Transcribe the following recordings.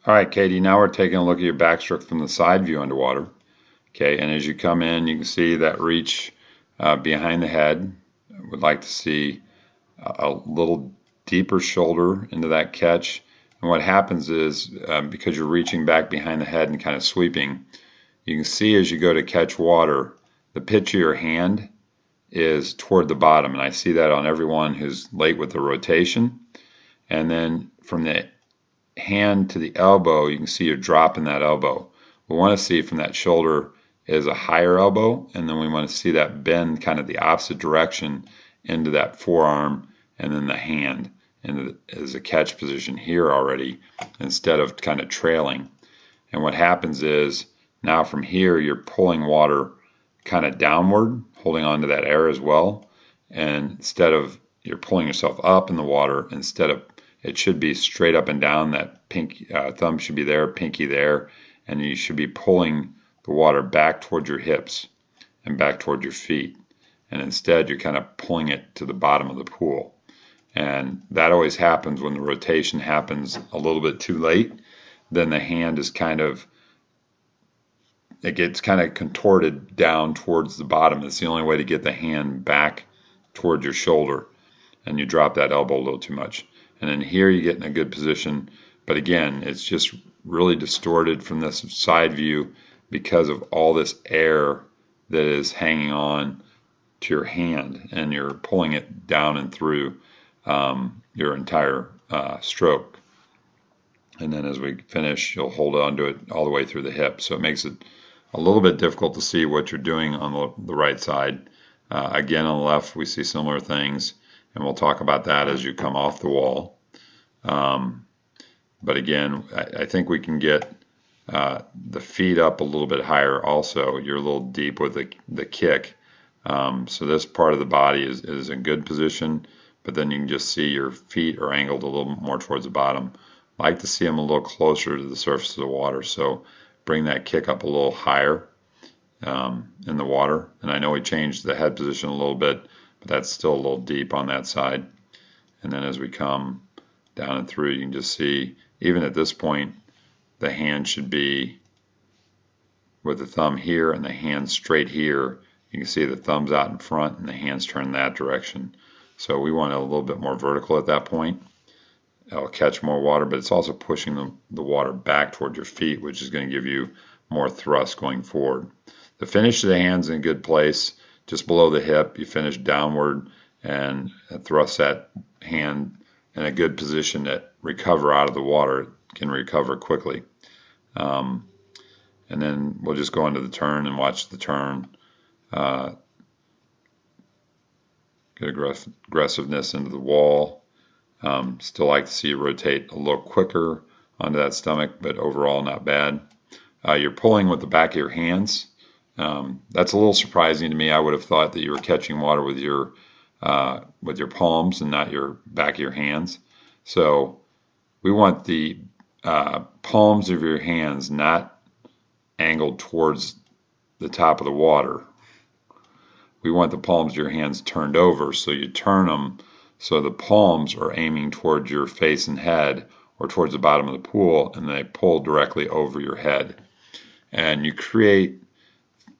All right, Katie, now we're taking a look at your backstroke from the side view underwater. Okay, and as you come in, you can see that reach behind the head. Would like to see a little deeper shoulder into that catch. And what happens is, because you're reaching back behind the head and kind of sweeping, you can see as you go to catch water, the pitch of your hand is toward the bottom. And I see that on everyone who's late with the rotation. And then from the hand to the elbow, you can see you're dropping that elbow. We want to see from that shoulder is a higher elbow, and then we want to see that bend kind of the opposite direction into that forearm and then the hand and as a catch position here already instead of kind of trailing. And what happens is now from here you're pulling water kind of downward, holding on to that air as well. And instead of you're pulling yourself up in the water, instead of it should be straight up and down. That thumb should be there, pinky there, and you should be pulling the water back towards your hips and back towards your feet. And instead, you're kind of pulling it to the bottom of the pool. And that always happens when the rotation happens a little bit too late. Then the hand is it gets kind of contorted down towards the bottom. It's the only way to get the hand back towards your shoulder. And you drop that elbow a little too much. And then here you get in a good position. But again, it's just really distorted from this side view because of all this air that is hanging on to your hand, and you're pulling it down and through your entire stroke. And then as we finish, you'll hold on to it all the way through the hip. So it makes it a little bit difficult to see what you're doing on the right side. Again, on the left, we see similar things, and we'll talk about that as you come off the wall. But again, I think we can get the feet up a little bit higher also. You're a little deep with the kick. So this part of the body is in good position, but then you can just see your feet are angled a little more towards the bottom. I like to see them a little closer to the surface of the water, so bring that kick up a little higher in the water. And I know we changed the head position a little bit, but that's still a little deep on that side. And then as we come down and through, you can just see, even at this point, the hand should be with the thumb here and the hand straight here. You can see the thumb's out in front and the hand's turned that direction. So we want it a little bit more vertical at that point. It'll catch more water, but it's also pushing the water back toward your feet, which is going to give you more thrust going forward. The finish of the hand's in a good place. Just below the hip, you finish downward and thrust that hand in a good position to recover out of the water. It can recover quickly. And then we'll just go into the turn and watch the turn. Get aggressiveness into the wall. Still like to see you rotate a little quicker onto that stomach, but overall not bad. You're pulling with the back of your hands. That's a little surprising to me. I would have thought that you were catching water with your palms and not your back of your hands. So we want the palms of your hands not angled towards the top of the water. We want the palms of your hands turned over, so you turn them so the palms are aiming towards your face and head or towards the bottom of the pool, and they pull directly over your head. And you create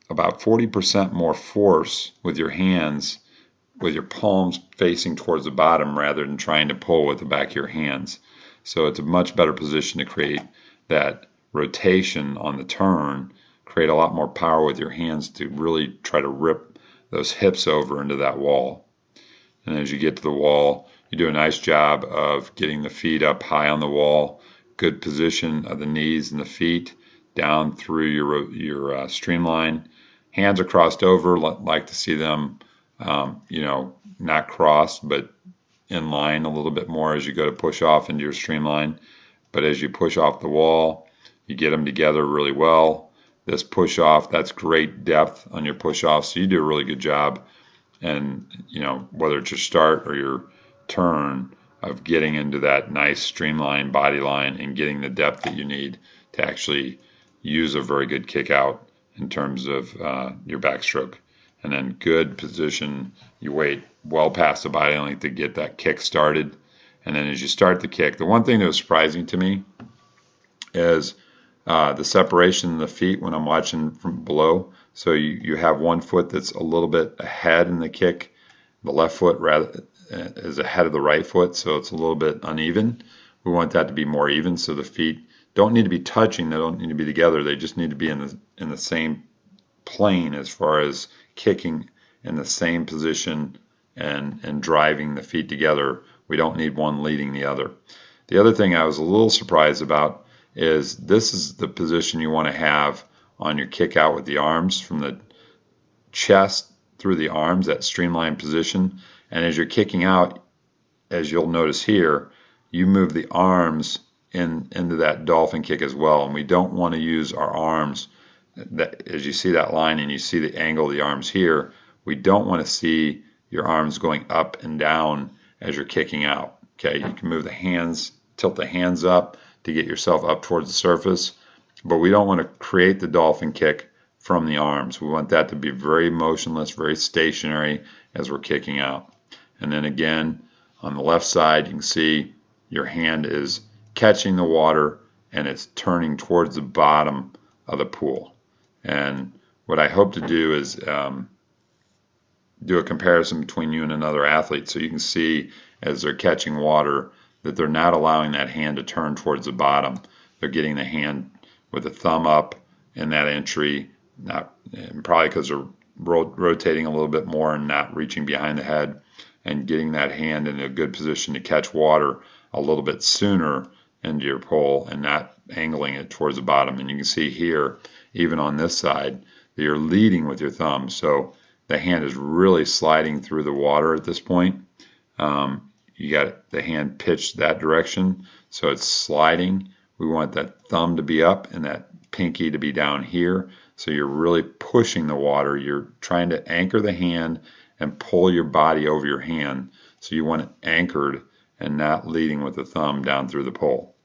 about 40% more force with your hands, with your palms facing towards the bottom rather than trying to pull with the back of your hands. So it's a much better position to create that rotation on the turn, create a lot more power with your hands to really try to rip those hips over into that wall. And as you get to the wall, you do a nice job of getting the feet up high on the wall, good position of the knees and the feet down through your streamline. Hands are crossed over, like to see them, not crossed, but in line a little bit more as you go to push off into your streamline. But as you push off the wall, you get them together really well. This push off, that's great depth on your push off, so you do a really good job. And whether it's your start or your turn of getting into that nice streamlined body line and getting the depth that you need to actually use a very good kick out in terms of your backstroke. And then good position, you wait well past the body length to get that kick started. And then as you start the kick, the one thing that was surprising to me is the separation of the feet when I'm watching from below. So you have one foot that's a little bit ahead in the kick. The left foot rather is ahead of the right foot, so it's a little bit uneven. We want that to be more even, so the feet don't need to be touching. They don't need to be together. They just need to be in the same plane as far as kicking in the same position and driving the feet together. We don't need one leading the other. The other thing I was a little surprised about is this is the position you want to have on your kick out with the arms from the chest through the arms, that streamlined position. And as you're kicking out, as you'll notice here, you move the arms into that dolphin kick as well. And we don't want to use our arms, that, as you see that line and you see the angle of the arms here, we don't want to see your arms going up and down as you're kicking out. Okay, you can move the hands, tilt the hands up to get yourself up towards the surface, but we don't want to create the dolphin kick from the arms. We want that to be very motionless, very stationary as we're kicking out. And then again, on the left side, you can see your hand is catching the water and it's turning towards the bottom of the pool. And what I hope to do is do a comparison between you and another athlete so you can see as they're catching water that they're not allowing that hand to turn towards the bottom. They're getting the hand with the thumb up in that entry, probably because they're rotating a little bit more and not reaching behind the head, and getting that hand in a good position to catch water a little bit sooner into your pole and not angling it towards the bottom. And you can see here, even on this side, that you're leading with your thumb. So the hand is really sliding through the water at this point. You got the hand pitched that direction, so it's sliding. We want that thumb to be up and that pinky to be down here. So you're really pushing the water. You're trying to anchor the hand and pull your body over your hand. So you want it anchored and not leading with the thumb down through the pole.